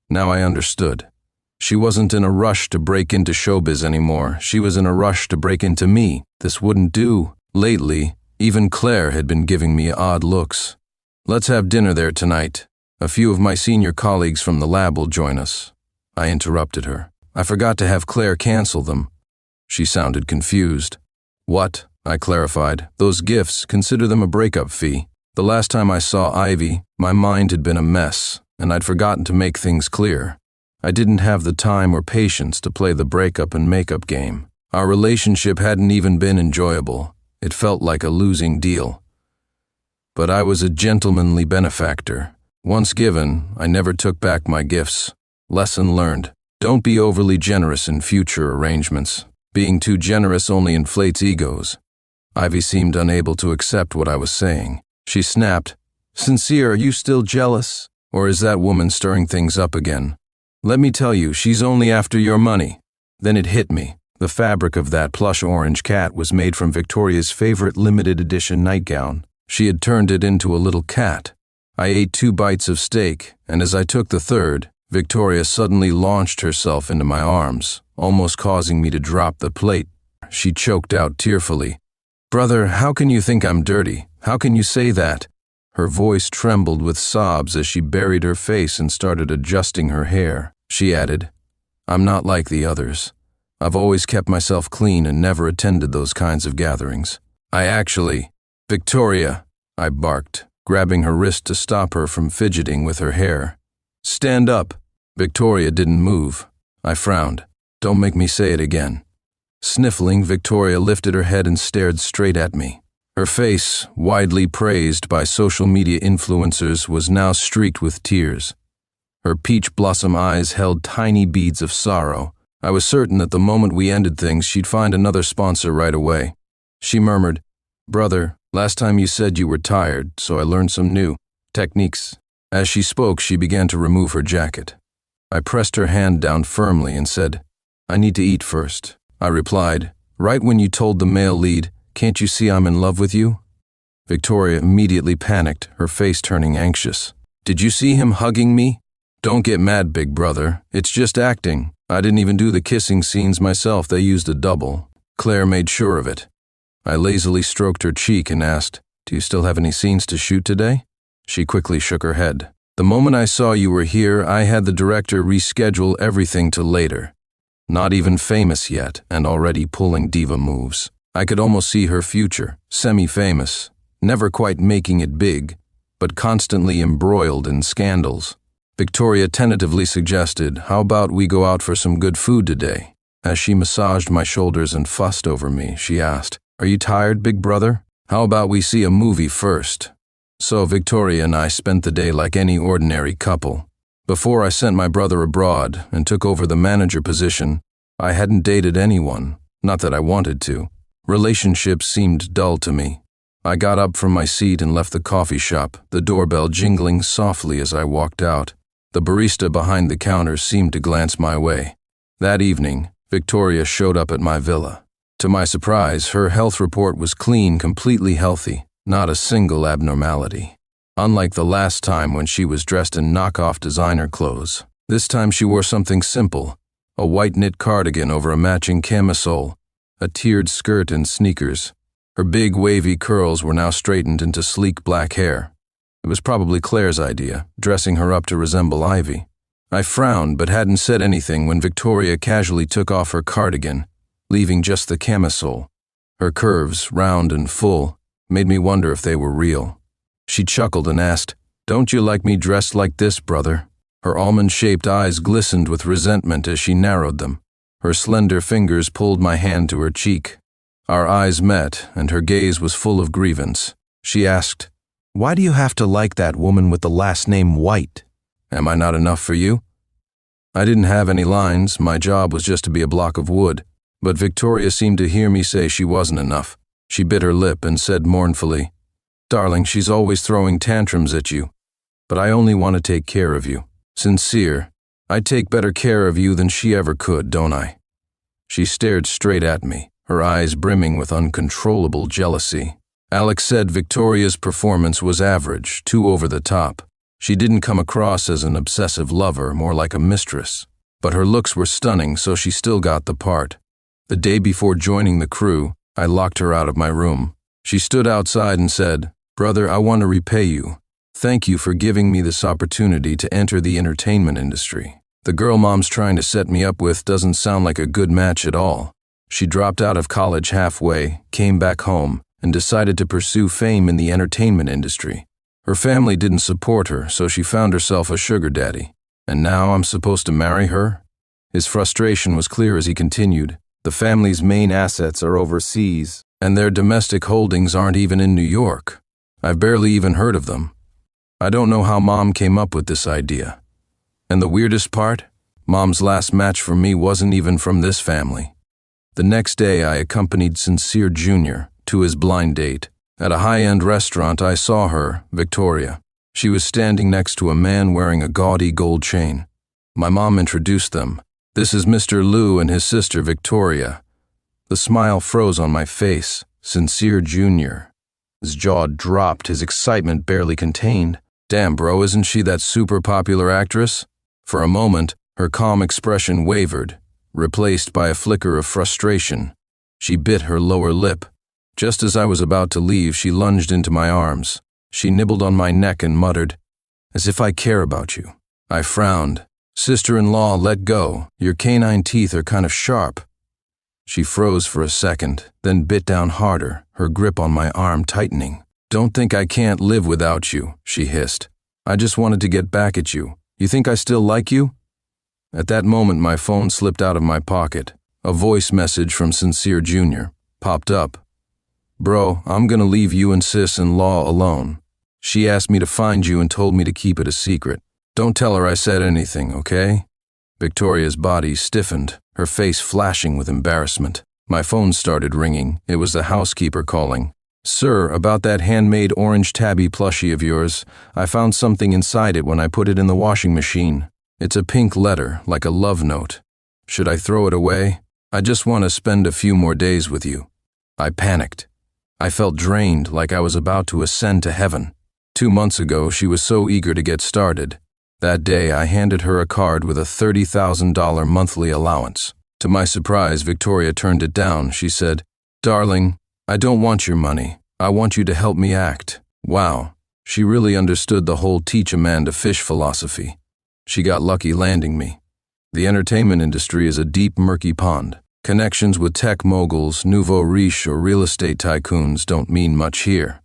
Now I understood. She wasn't in a rush to break into showbiz anymore. She was in a rush to break into me. This wouldn't do. Lately, even Claire had been giving me odd looks. Let's have dinner there tonight. A few of my senior colleagues from the lab will join us. I interrupted her. I forgot to have Claire cancel them. She sounded confused. What? I clarified. Those gifts, consider them a breakup fee. The last time I saw Ivy, my mind had been a mess, and I'd forgotten to make things clear. I didn't have the time or patience to play the breakup and makeup game. Our relationship hadn't even been enjoyable. It felt like a losing deal. But I was a gentlemanly benefactor. Once given, I never took back my gifts. Lesson learned. Don't be overly generous in future arrangements. Being too generous only inflates egos. Ivy seemed unable to accept what I was saying. She snapped, "Sincere, are you still jealous? Or is that woman stirring things up again? Let me tell you, she's only after your money." Then it hit me. The fabric of that plush orange cat was made from Victoria's favorite limited edition nightgown. She had turned it into a little cat. I ate 2 bites of steak, and as I took the third, Victoria suddenly launched herself into my arms, almost causing me to drop the plate. She choked out tearfully, "Brother, how can you think I'm dirty? How can you say that?" Her voice trembled with sobs as she buried her face and started adjusting her hair. She added, "I'm not like the others. I've always kept myself clean and never attended those kinds of gatherings. Victoria," I barked, grabbing her wrist to stop her from fidgeting with her hair. "Stand up." Victoria didn't move. I frowned. "Don't make me say it again." Sniffling, Victoria lifted her head and stared straight at me. Her face, widely praised by social media influencers, was now streaked with tears. Her peach blossom eyes held tiny beads of sorrow. I was certain that the moment we ended things, she'd find another sponsor right away. She murmured, "Brother, last time you said you were tired, so I learned some new techniques." As she spoke, she began to remove her jacket. I pressed her hand down firmly and said, "I need to eat first." I replied, "Right when you told the male lead, 'Can't you see I'm in love with you?'" Victoria immediately panicked, her face turning anxious. "Did you see him hugging me?" "Don't get mad, big brother. It's just acting. I didn't even do the kissing scenes myself. They used a double. Claire made sure of it." I lazily stroked her cheek and asked, "Do you still have any scenes to shoot today?" She quickly shook her head. "The moment I saw you were here, I had the director reschedule everything to later. Not even famous yet, and already pulling diva moves. I could almost see her future, semi-famous, never quite making it big, but constantly embroiled in scandals." Victoria tentatively suggested, "How about we go out for some good food today?" As she massaged my shoulders and fussed over me, she asked, "Are you tired, big brother? How about we see a movie first?" So Victoria and I spent the day like any ordinary couple. Before I sent my brother abroad and took over the manager position, I hadn't dated anyone, not that I wanted to. Relationships seemed dull to me. I got up from my seat and left the coffee shop, the doorbell jingling softly as I walked out. The barista behind the counter seemed to glance my way. That evening, Victoria showed up at my villa. To my surprise, her health report was clean, completely healthy, not a single abnormality. Unlike the last time when she was dressed in knockoff designer clothes, this time she wore something simple, a white knit cardigan over a matching camisole, a tiered skirt and sneakers. Her big wavy curls were now straightened into sleek black hair. It was probably Claire's idea, dressing her up to resemble Ivy. I frowned but hadn't said anything when Victoria casually took off her cardigan, leaving just the camisole. Her curves, round and full, made me wonder if they were real. She chuckled and asked, "Don't you like me dressed like this, brother?" Her almond-shaped eyes glistened with resentment as she narrowed them. Her slender fingers pulled my hand to her cheek. Our eyes met, and her gaze was full of grievance. She asked, "Why do you have to like that woman with the last name White? Am I not enough for you?" I didn't have any lines. My job was just to be a block of wood. But Victoria seemed to hear me say she wasn't enough. She bit her lip and said mournfully, "Darling, she's always throwing tantrums at you. But I only want to take care of you. Sincere, I take better care of you than she ever could, don't I?" She stared straight at me, her eyes brimming with uncontrollable jealousy. Alex said Victoria's performance was average, too over the top. She didn't come across as an obsessive lover, more like a mistress. But her looks were stunning, so she still got the part. The day before joining the crew, I locked her out of my room. She stood outside and said, "Brother, I want to repay you. Thank you for giving me this opportunity to enter the entertainment industry. The girl mom's trying to set me up with doesn't sound like a good match at all." She dropped out of college halfway, came back home, and decided to pursue fame in the entertainment industry. Her family didn't support her, so she found herself a sugar daddy. And now I'm supposed to marry her? His frustration was clear as he continued. The family's main assets are overseas, and their domestic holdings aren't even in New York. I've barely even heard of them. I don't know how Mom came up with this idea. And the weirdest part? Mom's last match for me wasn't even from this family. The next day I accompanied Sincere Jr. to his blind date. At a high-end restaurant I saw her, Victoria. She was standing next to a man wearing a gaudy gold chain. My mom introduced them. "This is Mr. Liu and his sister Victoria." The smile froze on my face. Sincere Jr. His jaw dropped, his excitement barely contained. "Damn, bro, isn't she that super popular actress?" For a moment, her calm expression wavered, replaced by a flicker of frustration. She bit her lower lip. Just as I was about to leave, she lunged into my arms. She nibbled on my neck and muttered, "As if I care about you." I frowned. "Sister-in-law, let go. Your canine teeth are kind of sharp." She froze for a second, then bit down harder, her grip on my arm tightening. "Don't think I can't live without you," she hissed. "I just wanted to get back at you. You think I still like you?" At that moment, my phone slipped out of my pocket. A voice message from Sincere Jr. popped up. "Bro, I'm gonna leave you and sis-in-law alone. She asked me to find you and told me to keep it a secret. Don't tell her I said anything, okay?" Victoria's body stiffened, her face flashing with embarrassment. My phone started ringing. It was the housekeeper calling. "Sir, about that handmade orange tabby plushie of yours. I found something inside it when I put it in the washing machine. It's a pink letter, like a love note. Should I throw it away? I just want to spend a few more days with you." I panicked. I felt drained, like I was about to ascend to heaven. 2 months ago, she was so eager to get started. That day, I handed her a card with a $30,000 monthly allowance. To my surprise, Victoria turned it down. She said, "Darling, I don't want your money. I want you to help me act." Wow, she really understood the whole teach a man to fish philosophy. She got lucky landing me. The entertainment industry is a deep, murky pond. Connections with tech moguls, nouveau riche, or real estate tycoons don't mean much here.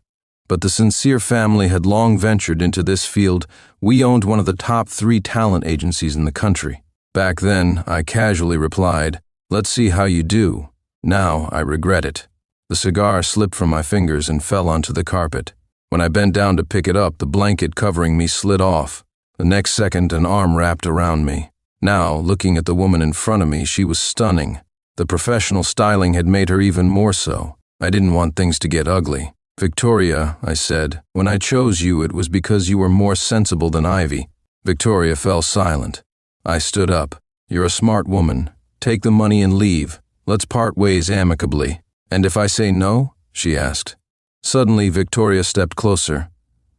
But the Sincere family had long ventured into this field. We owned one of the top 3 talent agencies in the country. Back then, I casually replied, "Let's see how you do." Now, I regret it. The cigar slipped from my fingers and fell onto the carpet. When I bent down to pick it up, the blanket covering me slid off. The next second, an arm wrapped around me. Now, looking at the woman in front of me, she was stunning. The professional styling had made her even more so. I didn't want things to get ugly. "Victoria," I said, "when I chose you, it was because you were more sensible than Ivy." Victoria fell silent. I stood up. "You're a smart woman. Take the money and leave. Let's part ways amicably." "And if I say no?" she asked. Suddenly, Victoria stepped closer.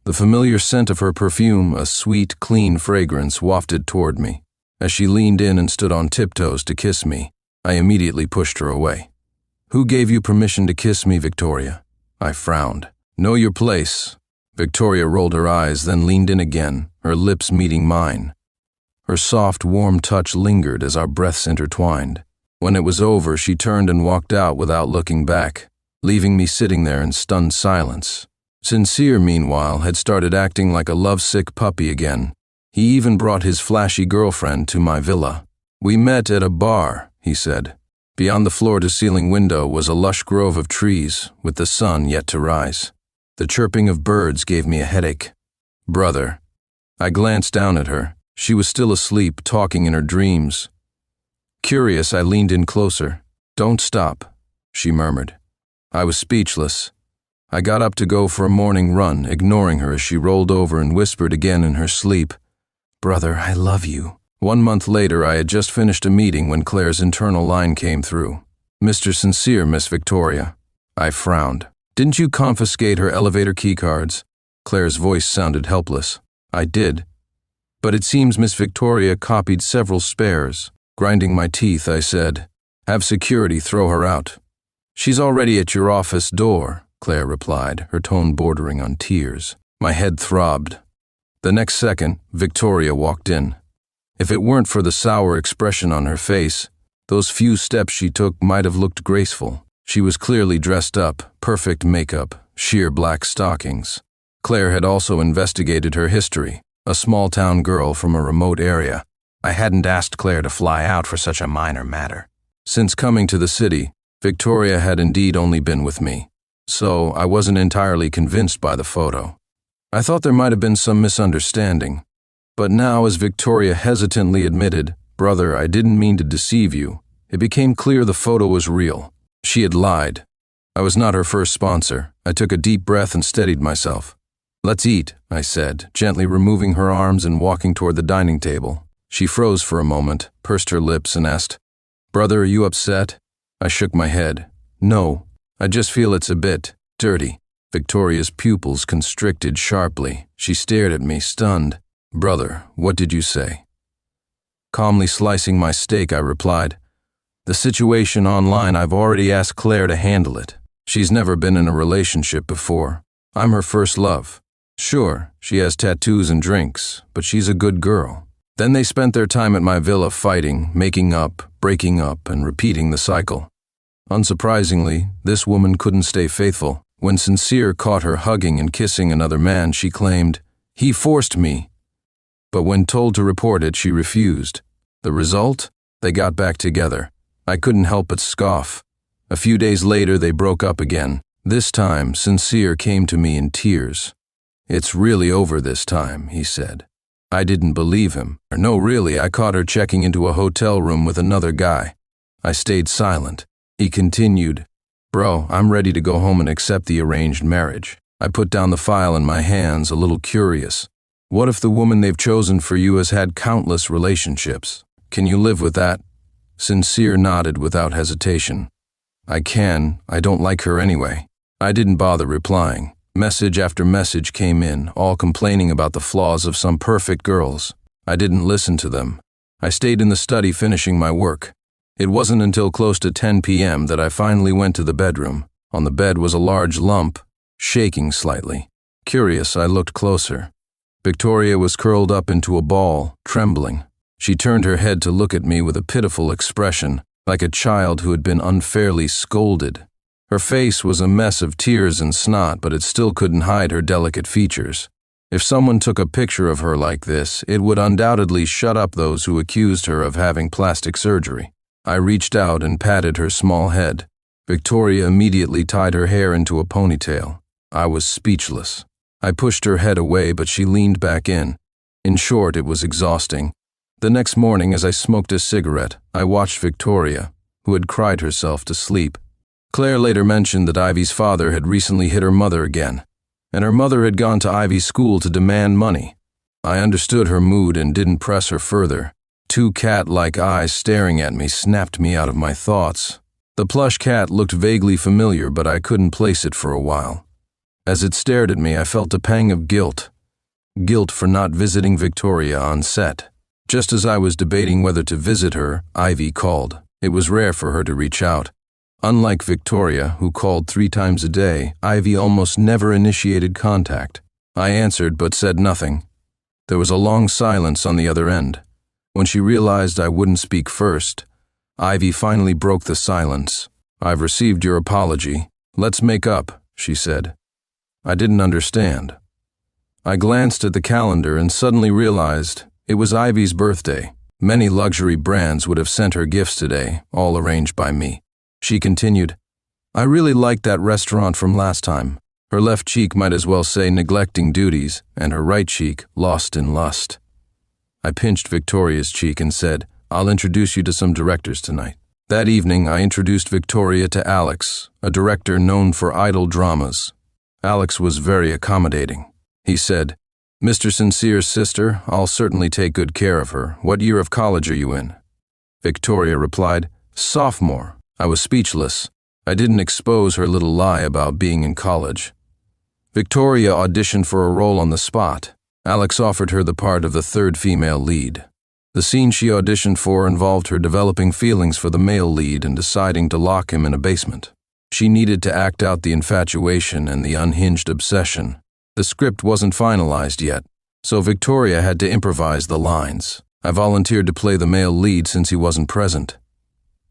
The familiar scent of her perfume, a sweet, clean fragrance, wafted toward me. As she leaned in and stood on tiptoes to kiss me, I immediately pushed her away. "Who gave you permission to kiss me, Victoria?" I frowned. "Know your place." Victoria rolled her eyes, then leaned in again, her lips meeting mine. Her soft, warm touch lingered as our breaths intertwined. When it was over, she turned and walked out without looking back, leaving me sitting there in stunned silence. Sincere, meanwhile, had started acting like a lovesick puppy again. He even brought his flashy girlfriend to my villa. "We met at a bar," he said. Beyond the floor-to-ceiling window was a lush grove of trees, with the sun yet to rise. The chirping of birds gave me a headache. "Brother." I glanced down at her. She was still asleep, talking in her dreams. Curious, I leaned in closer. "Don't stop," she murmured. I was speechless. I got up to go for a morning run, ignoring her as she rolled over and whispered again in her sleep, "Brother, I love you." 1 month later, I had just finished a meeting when Claire's internal line came through. "Mr. Sincere, Miss Victoria." I frowned. "Didn't you confiscate her elevator keycards?" Claire's voice sounded helpless. "I did. But it seems Miss Victoria copied several spares." Grinding my teeth, I said, "Have security throw her out." "She's already at your office door," Claire replied, her tone bordering on tears. My head throbbed. The next second, Victoria walked in. If it weren't for the sour expression on her face, those few steps she took might have looked graceful. She was clearly dressed up, perfect makeup, sheer black stockings. Claire had also investigated her history, a small-town girl from a remote area. I hadn't asked Claire to fly out for such a minor matter. Since coming to the city, Victoria had indeed only been with me, so I wasn't entirely convinced by the photo. I thought there might have been some misunderstanding, but now, as Victoria hesitantly admitted, "Brother, I didn't mean to deceive you," it became clear the photo was real. She had lied. I was not her first sponsor. I took a deep breath and steadied myself. "Let's eat," I said, gently removing her arms and walking toward the dining table. She froze for a moment, pursed her lips, and asked, "Brother, are you upset?" I shook my head. "No, I just feel it's a bit dirty." Victoria's pupils constricted sharply. She stared at me, stunned. "Brother, what did you say?" Calmly slicing my steak, I replied, "The situation online, I've already asked Claire to handle it. She's never been in a relationship before. I'm her first love. Sure, she has tattoos and drinks, but she's a good girl." Then they spent their time at my villa fighting, making up, breaking up, and repeating the cycle. Unsurprisingly, this woman couldn't stay faithful. When Sincere caught her hugging and kissing another man, she claimed, "He forced me." But when told to report it, she refused. The result? They got back together. I couldn't help but scoff. A few days later, they broke up again. This time, Sincere came to me in tears. "It's really over this time," he said. I didn't believe him. "No, really, I caught her checking into a hotel room with another guy." I stayed silent. He continued, "Bro, I'm ready to go home and accept the arranged marriage." I put down the file in my hands, a little curious. "What if the woman they've chosen for you has had countless relationships? Can you live with that?" Sincere nodded without hesitation. "I can. I don't like her anyway." I didn't bother replying. Message after message came in, all complaining about the flaws of some perfect girls. I didn't listen to them. I stayed in the study finishing my work. It wasn't until close to 10 p.m. that I finally went to the bedroom. On the bed was a large lump, shaking slightly. Curious, I looked closer. Victoria was curled up into a ball, trembling. She turned her head to look at me with a pitiful expression, like a child who had been unfairly scolded. Her face was a mess of tears and snot, but it still couldn't hide her delicate features. If someone took a picture of her like this, it would undoubtedly shut up those who accused her of having plastic surgery. I reached out and patted her small head. Victoria immediately tied her hair into a ponytail. I was speechless. I pushed her head away, but she leaned back in. In short, it was exhausting. The next morning, as I smoked a cigarette, I watched Victoria, who had cried herself to sleep. Claire later mentioned that Ivy's father had recently hit her mother again, and her mother had gone to Ivy's school to demand money. I understood her mood and didn't press her further. Two cat-like eyes staring at me snapped me out of my thoughts. The plush cat looked vaguely familiar, but I couldn't place it for a while. As it stared at me, I felt a pang of guilt. Guilt for not visiting Victoria on set. Just as I was debating whether to visit her, Ivy called. It was rare for her to reach out. Unlike Victoria, who called 3 times a day, Ivy almost never initiated contact. I answered but said nothing. There was a long silence on the other end. When she realized I wouldn't speak first, Ivy finally broke the silence. "I've received your apology. Let's make up," she said. I didn't understand. I glanced at the calendar and suddenly realized it was Ivy's birthday. Many luxury brands would have sent her gifts today, all arranged by me. She continued, "I really liked that restaurant from last time." Her left cheek might as well say neglecting duties, and her right cheek lost in lust. I pinched Victoria's cheek and said, "I'll introduce you to some directors tonight." That evening, I introduced Victoria to Alex, a director known for idle dramas. Alex was very accommodating. He said, Mr. Sincere's sister, I'll certainly take good care of her. What year of college are you in? Victoria replied, Sophomore. I was speechless. I didn't expose her little lie about being in college. Victoria auditioned for a role on the spot. Alex offered her the part of the third female lead. The scene she auditioned for involved her developing feelings for the male lead and deciding to lock him in a basement. She needed to act out the infatuation and the unhinged obsession. The script wasn't finalized yet, so Victoria had to improvise the lines. I volunteered to play the male lead since he wasn't present.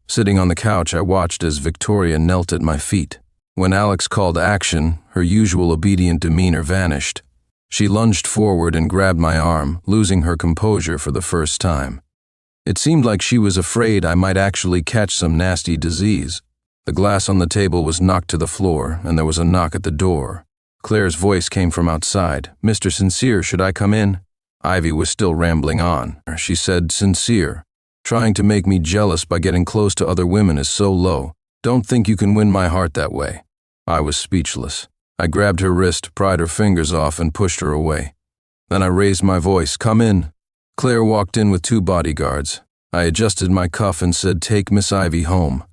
Sitting on the couch, I watched as Victoria knelt at my feet. When Alex called action, her usual obedient demeanor vanished. She lunged forward and grabbed my arm, losing her composure for the first time. It seemed like she was afraid I might actually catch some nasty disease. The glass on the table was knocked to the floor, and there was a knock at the door. Claire's voice came from outside. Mr. Sincere, should I come in? Ivy was still rambling on. She said, Sincere, trying to make me jealous by getting close to other women is so low. Don't think you can win my heart that way. I was speechless. I grabbed her wrist, pried her fingers off, and pushed her away. Then I raised my voice, Come in. Claire walked in with 2 bodyguards. I adjusted my cuff and said, Take Miss Ivy home.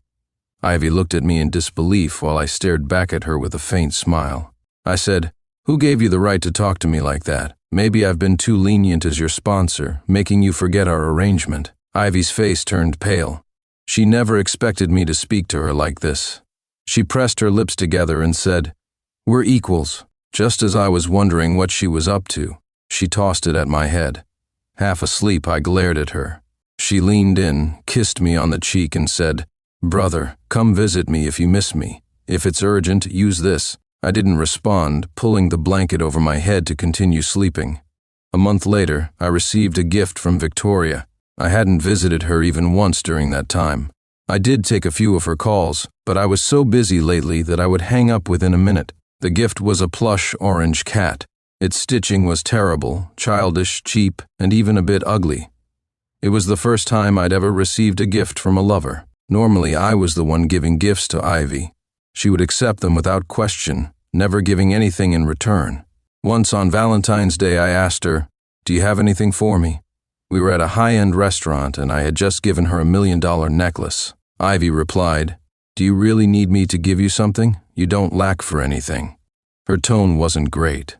Ivy looked at me in disbelief while I stared back at her with a faint smile. I said, Who gave you the right to talk to me like that? Maybe I've been too lenient as your sponsor, making you forget our arrangement. Ivy's face turned pale. She never expected me to speak to her like this. She pressed her lips together and said, We're equals. Just as I was wondering what she was up to, she tossed it at my head. Half asleep, I glared at her. She leaned in, kissed me on the cheek and said, Brother, come visit me if you miss me. If it's urgent, use this. I didn't respond, pulling the blanket over my head to continue sleeping. A month later, I received a gift from Victoria. I hadn't visited her even once during that time. I did take a few of her calls, but I was so busy lately that I would hang up within a minute. The gift was a plush orange cat. Its stitching was terrible, childish, cheap, and even a bit ugly. It was the first time I'd ever received a gift from a lover. Normally, I was the one giving gifts to Ivy. She would accept them without question, never giving anything in return. Once on Valentine's Day, I asked her, Do you have anything for me? We were at a high-end restaurant, and I had just given her $1 million necklace. Ivy replied, Do you really need me to give you something? You don't lack for anything. Her tone wasn't great.